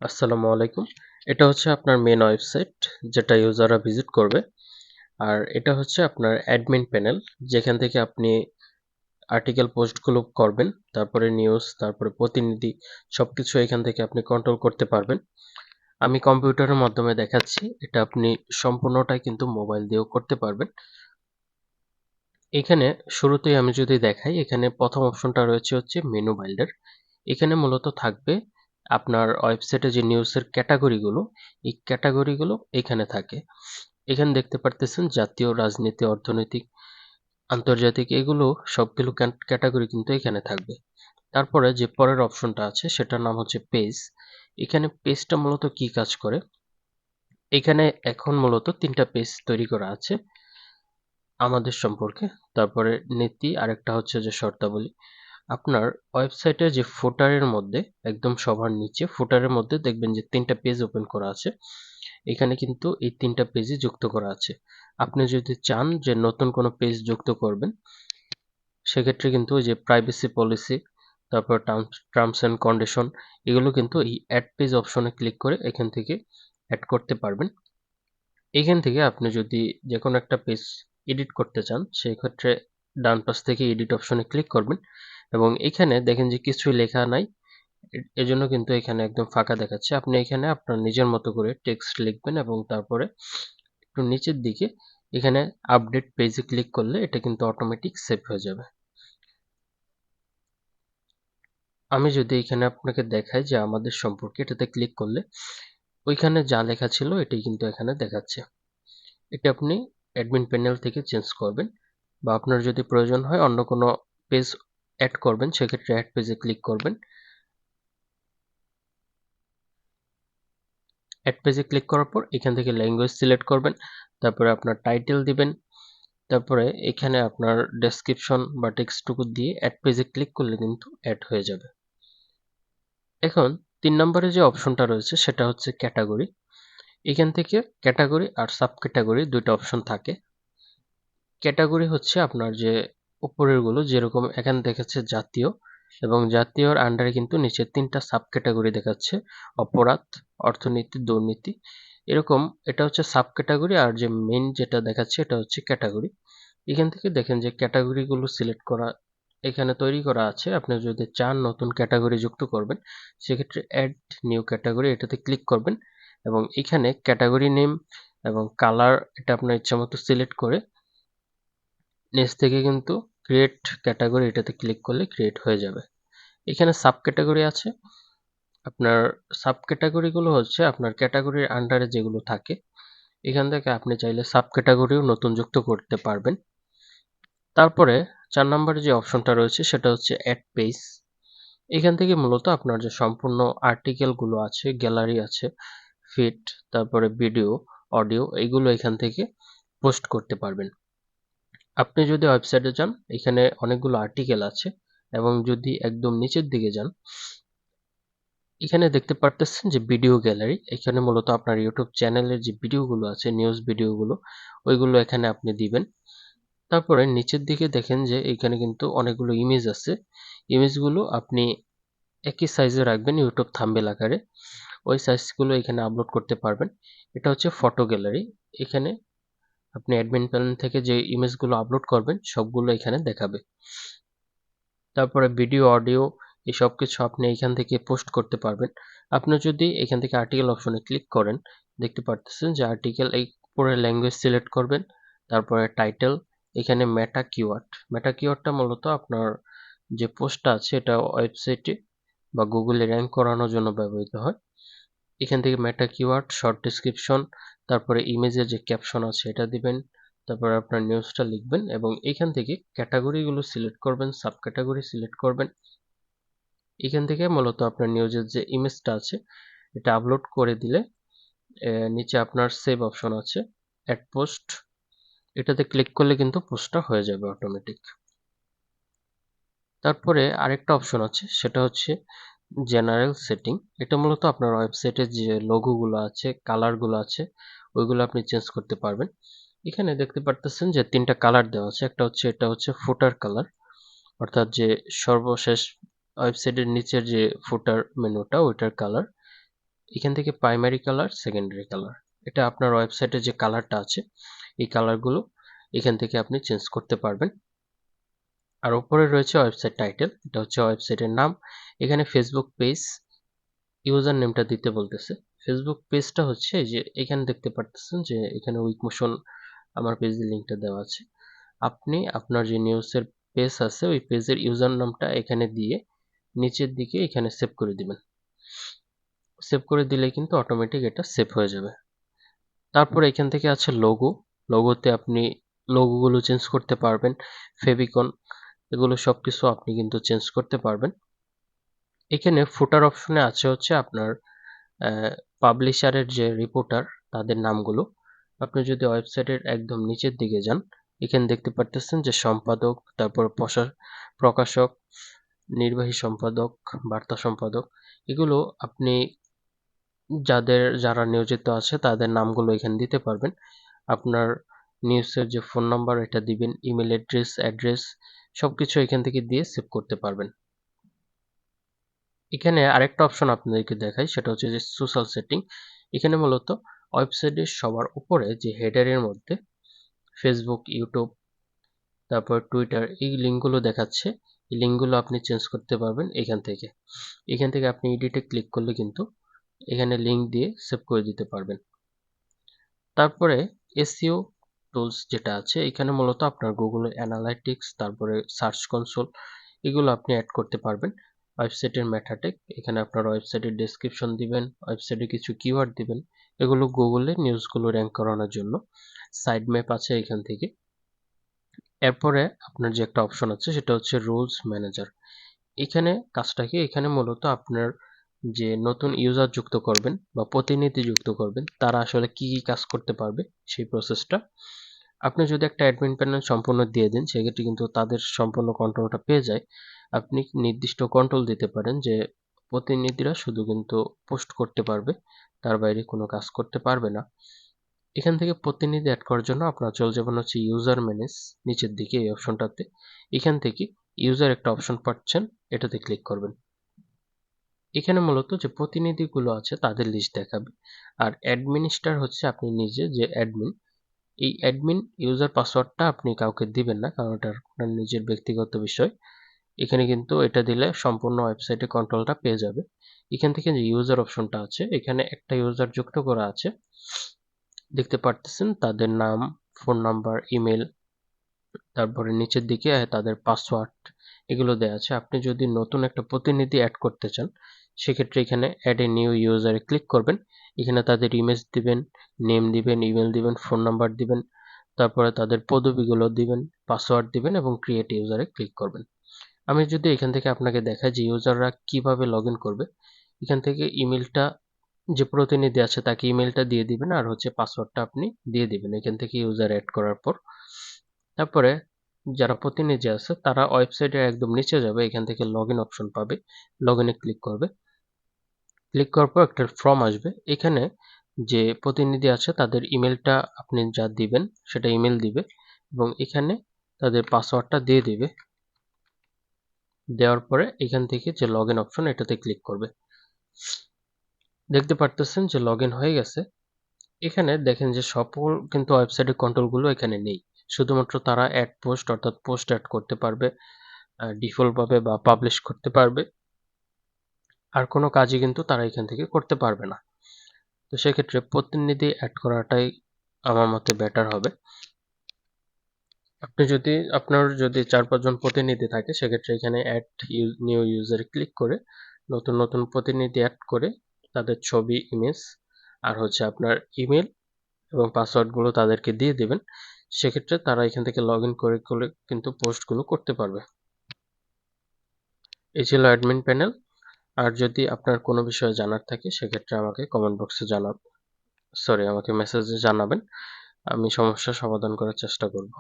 আসসালামু আলাইকুম। এটা হচ্ছে আপনার মেন ওয়েবসাইট যেটা ইউজাররা ভিজিট করবে। আর এটা হচ্ছে আপনার অ্যাডমিন প্যানেল যেখান থেকে আপনি আর্টিকেল পোস্টগুলো করবেন, তারপরে নিউজ, তারপরে প্রতিনিধি সবকিছু এখান থেকে আপনি কন্ট্রোল করতে পারবেন। আমি কম্পিউটারের মাধ্যমে দেখাচ্ছি, এটা আপনি সম্পূর্ণটাই কিন্তু মোবাইল দিয়েও করতে পারবেন। এখানে শুরুতেই আমি যদি দেখাই, এখানে প্রথম অপশনটা রয়েছে হচ্ছে মেনু বিল্ডার। এখানে মূলত থাকবে আপনার ওয়েবসাইটে যে নিউজের ক্যাটাগরিগুলো, এই ক্যাটাগরিগুলো এখানে থাকে। এখানে দেখতে পারতেছেন জাতীয়, রাজনীতি, অর্থনৈতিক, আন্তর্জাতিক এগুলো সবগুলো ক্যাটাগরি কিন্তু এখানে থাকবে। তারপরে যে পরের অপশনটা আছে সেটার নাম হচ্ছে পেজ। এখানে পেজটা মূলত কি কাজ করে, এখানে এখন মূলত ৩টা পেজ তৈরি করা আছে আমাদের সম্পর্কে, তারপরে নীতি, আরেকটা হচ্ছে যে শর্তাবলী। আপনার ওয়েবসাইটে যে ফুটারের মধ্যে একদম সবার নিচে ফুটারের মধ্যে দেখবেন যে ৩টা পেজ ওপেন করা আছে। এখানে কিন্তু এই ৩টা পেজই যুক্ত করা আছে। আপনি যদি চান যে নতুন কোনো পেজ যুক্ত করবেন, সেক্ষেত্রে কিন্তু ওই যে প্রাইভেসি পলিসি, তারপর টার্মস অ্যান্ড কন্ডিশন, এগুলো কিন্তু এই অ্যাড পেজ অপশনে ক্লিক করে এখান থেকে অ্যাড করতে পারবেন। এখান থেকে আপনি যদি যে কোনো একটা পেজ এডিট করতে চান, সেক্ষেত্রে ডান পাশ থেকে এডিট অপশনে ক্লিক করবেন এবং এখানে দেখেন যে কিছুই লেখা নাই। এজন্য কিন্তু এখানে একদম ফাঁকা দেখাচ্ছে। আপনি এখানে আপনার নিজের মতো করে টেক্সট লিখবেন এবং তারপরে একটু নিচের দিকে এখানে আপডেট পেজে ক্লিক করলে এটা কিন্তু অটোমেটিক সেভ হয়ে যাবে। আমি যদি এখানে আপনাকে দেখাই যে আমাদের সম্পর্কে, এটাতে ক্লিক করলে ওইখানে যা লেখা ছিল এটাই কিন্তু এখানে দেখাচ্ছে। এটা আপনি অ্যাডমিন প্যানেল থেকে চেঞ্জ করবেন, বা আপনার যদি প্রয়োজন হয় অন্য কোনো পেজ অ্যাড করবেন, সেক্ষেত্রে অ্যাড পেজে ক্লিক করবেন। অ্যাড পেজে ক্লিক করার পর এখান থেকে ল্যাঙ্গুয়েজ সিলেক্ট করবেন, তারপরে আপনার টাইটেল দিবেন, তারপরে এখানে আপনার ডেসক্রিপশন বা টেক্সটটুকু দিয়ে অ্যাড পেজে ক্লিক করলে কিন্তু অ্যাড হয়ে যাবে। এখন ৩ নম্বরে যে অপশনটা রয়েছে সেটা হচ্ছে ক্যাটাগরি। এখান থেকে ক্যাটাগরি আর সাব ক্যাটাগরি ২টা অপশন থাকে। ক্যাটাগরি হচ্ছে আপনার যে উপরের গুলো, যেরকম এখানে দেখাচ্ছে জাতীয়, এবং জাতীয়র আন্ডারে কিন্তু নিচে ৩টা সাব ক্যাটাগরি দেখাচ্ছে, অপরাধ, অর্থনীতি, দুর্নীতি, এরকম। এটা হচ্ছে সাব ক্যাটাগরি, আর যে মেইন যেটা দেখাচ্ছে এটা হচ্ছে ক্যাটাগরি। এখান থেকে দেখেন যে ক্যাটাগরি গুলো সিলেক্ট করা এখানে তৈরি করা আছে। আপনি যদি চান নতুন ক্যাটাগরি যুক্ত করবেন, সেক্ষেত্রে অ্যাড নিউ ক্যাটাগরি এটাতে ক্লিক করবেন এবং এখানে ক্যাটাগরি নেম এবং কালার এটা আপনার ইচ্ছামতো সিলেক্ট করে নিচ থেকে কিন্তু ক্রিয়েট ক্যাটাগরি এটাতে ক্লিক করলে ক্রিয়েট হয়ে যাবে। এখানে সাব ক্যাটাগরি আছে। আপনার সাব ক্যাটাগরি গুলো হচ্ছে আপনার ক্যাটাগরির আন্ডারে যেগুলো থাকে, এখান থেকে আপনি চাইলে সাব ক্যাটাগরিও নতুন যুক্ত করতে পারবেন। তারপরে ৪ নম্বরে যে অপশনটা রয়েছে সেটা হচ্ছে অ্যাড পেজ। এখান থেকে মূলত আপনার যে সম্পূর্ণ আর্টিকেল গুলো আছে, গ্যালারি আছে, ফিড, তারপরে ভিডিও, অডিও, এইগুলো এখান থেকে পোস্ট করতে পারবেন। আপনি যদি ওয়েবসাইটে যান, এখানে অনেকগুলো আর্টিকেল আছে, এবং যদি একদম নিচের দিকে যান, এখানে দেখতে পারতেছেন যে ভিডিও গ্যালারি। এখানে মূলত আপনার ইউটিউব চ্যানেলের যে ভিডিওগুলো আছে, নিউজ ভিডিওগুলো, ওইগুলো এখানে আপনি দিবেন। তারপরে নিচের দিকে দেখেন যে এখানে কিন্তু অনেকগুলো ইমেজ আছে। ইমেজগুলো আপনি একই সাইজে রাখবেন ইউটিউব থাম্বনেল আকারে। ওই সাইজগুলো এখানে আপলোড করতে পারবেন। এটা হচ্ছে ফটো গ্যালারি। এখানে আপনি অ্যাডমিন প্যানেল থেকে যে ইমেজগুলো আপলোড করবেন সবগুলো এখানে দেখাবে। তারপরে ভিডিও, অডিও, এই সবকিছু আপনি এখান থেকে পোস্ট করতে পারবেন। আপনি যদি এখান থেকে আর্টিকেল অপশনে ক্লিক করেন, দেখতে পারতেছেন যে আর্টিকেল এই উপরে ল্যাঙ্গুয়েজ সিলেক্ট করবেন, তারপরে টাইটেল, এখানে মেটা কিওয়ার্ড। মেটা কিওয়ার্ডটা মূলত আপনার যে পোস্টটা আছে এটা ওয়েবসাইটে বা গুগলে র্যাঙ্ক করানোর জন্য ব্যবহৃত হয়। এখান থেকে মেটা কিওয়ার্ড, শর্ট ডেসক্রিপশন, তারপরে ইমেজের যে ক্যাপশন আছে এটা দিবেন, তারপরে আপনার নিউজটা লিখবেন এবং এখান থেকে ক্যাটাগরিগুলো সিলেক্ট করবেন, সাব ক্যাটাগরি সিলেক্ট করবেন। এখান থেকে মূলত আপনার নিউজের যে ইমেজটা আছে এটা আপলোড করে দিলে নিচে আপনার সেভ অপশন আছে, অ্যাড পোস্ট, এটাতে ক্লিক করলে কিন্তু পোস্টটা হয়ে যাবে অটোমেটিক। তারপরে আরেকটা অপশন আছে সেটা হচ্ছে জেনারেল সেটিং। এটা মূলত আপনার ওয়েবসাইটে যে লোগোগুলো আছে, কালারগুলো আছে, ওইগুলো আপনি চেঞ্জ করতে পারবেন। এখানে দেখতে পারতেছেন যে ৩টা কালার দেওয়া আছে। একটা হচ্ছে, এটা হচ্ছে ফুটার কালার, অর্থাৎ যে সর্বশেষ ওয়েবসাইটের নিচের যে ফুটার মেনুটা ওইটার কালার। এখান থেকে প্রাইমারি কালার, সেকেন্ডারি কালার, এটা আপনার ওয়েবসাইটে যে কালারটা আছে এই কালারগুলো এখান থেকে আপনি চেঞ্জ করতে পারবেন। আর উপরে রয়েছে ওয়েবসাইট টাইটেল, এটা হচ্ছে ওয়েবসাইটের নাম। এখানে ফেসবুক পেজ ইউজার নেমটা দিতে বলতেছে। ফেসবুক পেজটা হচ্ছে এই যে এখানে দেখতে পারতেছেন যে এখানে উইকমোশন আমার পেজের লিঙ্কটা দেওয়া আছে। আপনি আপনার যে নিউজের পেজ আছে ওই পেজের ইউজার নামটা এখানে দিয়ে নিচের দিকে এখানে সেভ করে দিবেন। সেভ করে দিলে কিন্তু অটোমেটিক এটা সেভ হয়ে যাবে। তারপর এখান থেকে আছে লোগো। লোগোতে আপনি লোগোগুলো চেঞ্জ করতে পারবেন, ফেভিকন, এগুলো সবকিছু আপনি কিন্তু চেঞ্জ করতে পারবেন। এখানে ফুটার অপশনে আছে হচ্ছে আপনার পাবলিশারের যে রিপোর্টার তাদের নামগুলো। আপনি যদি ওয়েবসাইটের একদম নিচের দিকে যান, এখানে দেখতে পারতেছেন যে সম্পাদক, তারপর প্রকাশক, নির্বাহী সম্পাদক, বার্তা সম্পাদক, এগুলো আপনি যারা নিয়োজিত আছে তাদের নামগুলো এখানে দিতে পারবেন। আপনার নিউজের যে ফোন নাম্বার এটা দিবেন, ইমেল অ্যাড্রেস সবকিছু এখান থেকে দিয়ে সেভ করতে পারবেন। এখানে আরেকটা অপশন আপনাদেরকে দেখাই, সেটা হচ্ছে যে সোশ্যাল সেটিং। এখানে মূলত ওয়েবসাইটের সবার উপরে যে হেডারের মধ্যে ফেসবুক, ইউটিউব, তারপর টুইটার এই লিঙ্কগুলো দেখাচ্ছে, এই লিঙ্কগুলো আপনি চেঞ্জ করতে পারবেন এখান থেকে। এখান থেকে আপনি এডিটে ক্লিক করলে কিন্তু এখানে লিঙ্ক দিয়ে সেভ করে দিতে পারবেন। তারপরে এসইও টুলস যেটা আছে, এখানে মূলত আপনার গুগল অ্যানালাইটিক্স, তারপরে সার্চ কনসোল, এগুলো আপনি অ্যাড করতে পারবেন। ওয়েবসাইটের মেটাটেক, এখানে আপনার ওয়েবসাইটের ডেসক্রিপশন দিবেন, ওয়েবসাইটে কিছু কিওয়ার্ড দিবেন, এগুলো গুগলে নিউজগুলো র্যাঙ্ক করানোর জন্য। সাইড ম্যাপ আছে এখান থেকে। এরপরে আপনার যে একটা অপশন আছে সেটা হচ্ছে রুলস ম্যানেজার। এখানে কাজটা কি, এখানে মূলত আপনার যে নতুন ইউজার যুক্ত করবেন বা প্রতিনিধি যুক্ত করবেন তারা আসলে কি কি কাজ করতে পারবে সেই প্রসেসটা। আপনি যদি একটা অ্যাডমিন প্যানেল সম্পূর্ণ দিয়ে দেন সেক্ষেত্রে কিন্তু তাদের সম্পূর্ণ কন্ট্রোলটা পেয়ে যায়। আপনি নির্দিষ্ট কন্ট্রোল দিতে পারেন যে প্রতিনিধিরা শুধু কিন্তু পোস্ট করতে পারবে, তার বাইরে কোনো কাজ করতে পারবে না। এখান থেকে প্রতিনিধি অ্যাড করার জন্য আপনারা চলে যাবেন হচ্ছে ইউজার ম্যানেজ, নিচের দিকে এই অপশনটাতে। এখান থেকে ইউজার একটা অপশন পাচ্ছেন, এটাতে ক্লিক করবেন। এখানে মূলত যে প্রতিনিধিগুলো আছে তাদের লিস্ট দেখাবে। আর অ্যাডমিনিস্ট্রার হচ্ছে আপনি নিজে যে অ্যাডমিন, এই অ্যাডমিন ইউজার পাসওয়ার্ডটা আপনি কাউকে দিবেন না, কারণ এটা আপনার নিজের ব্যক্তিগত বিষয়। এখানে কিন্তু এটা দিলে সম্পূর্ণ ওয়েবসাইটে কন্ট্রোলটা পেয়ে যাবে। এখান থেকে যে ইউজার অপশনটা আছে, এখানে একটা ইউজার যুক্ত করা আছে, দেখতে পারতেছেন তাদের নাম, ফোন নাম্বার, ইমেল, তারপরে নিচের দিকে তাদের পাসওয়ার্ড, এগুলো দেওয়া আছে। আপনি যদি নতুন একটা প্রতিনিধি অ্যাড করতে চান সেক্ষেত্রে এখানে অ্যাড এ নিউ ইউজারে ক্লিক করবেন। এখানে তাদের ইমেজ দিবেন, নেম দিবেন, ইমেল দিবেন, ফোন নাম্বার দিবেন, তারপরে তাদের পদবিগুলো দিবেন, পাসওয়ার্ড দিবেন এবং ক্রিয়েট ইউজারে ক্লিক করবেন। আমি যদি এখান থেকে আপনাকে দেখাই যে ইউজাররা কিভাবে লগ ইন করবে, এখান থেকে ইমেলটা যে প্রতিনিধি আছে তাকে ইমেলটা দিয়ে দিবেন আর হচ্ছে পাসওয়ার্ডটা আপনি দিয়ে দিবেন এখান থেকে ইউজার অ্যাড করার পর। তারপরে যারা প্রতিনিধি আছে তারা ওয়েবসাইটের একদম নিচে যাবে, এখান থেকে লগ ইন অপশন পাবে, লগ ইনে ক্লিক করবে। ক্লিক করার পর একটা ফর্ম আসবে, এখানে যে প্রতিনিধি আছে তাদের ইমেলটা আপনি যা দিবেন সেটা ইমেল দিবে এবং এখানে তাদের পাসওয়ার্ডটা দিয়ে দিবে। দেওয়ার পরে এখান থেকে যে লগ ইন অপশন এটাতে ক্লিক করবে। দেখতে পারতেছেন যে লগ ইন হয়ে গেছে। এখানে দেখেন যে সকল কিন্তু ওয়েবসাইটের কন্ট্রোলগুলো এখানে নেই, শুধুমাত্র তারা অ্যাড পোস্ট অর্থাৎ পোস্ট অ্যাড করতে পারবে ডিফল্ট ভাবে বা পাবলিশ করতে পারবে, আর কোনো কাজই কিন্তু তারা এখান থেকে করতে পারবে না। তো সেক্ষেত্রে প্রতিনিধি অ্যাড করাটাই আমার মতে বেটার হবে। আপনার যদি 4-5 জন প্রতিনিধি থাকে সেক্ষেত্রে এখানে অ্যাড নিউ ইউজারে ক্লিক করে নতুন নতুন প্রতিনিধি অ্যাড করে তাদের ছবি, ইমেজ আর হচ্ছে আপনার ইমেল এবং পাসওয়ার্ডগুলো তাদেরকে দিয়ে দিবেন। সেক্ষেত্রে তারা এখান থেকে লগ ইন করে কিন্তু পোস্টগুলো করতে পারবে। এই ছিল অ্যাডমিন প্যানেল। আর যদি আপনার কোনো বিষয়ে জানার থাকে সেক্ষেত্রে আমাকে কমেন্ট বক্সে আমাকে মেসেজে জানাবেন, আমি সমস্যার সমাধান করার চেষ্টা করব।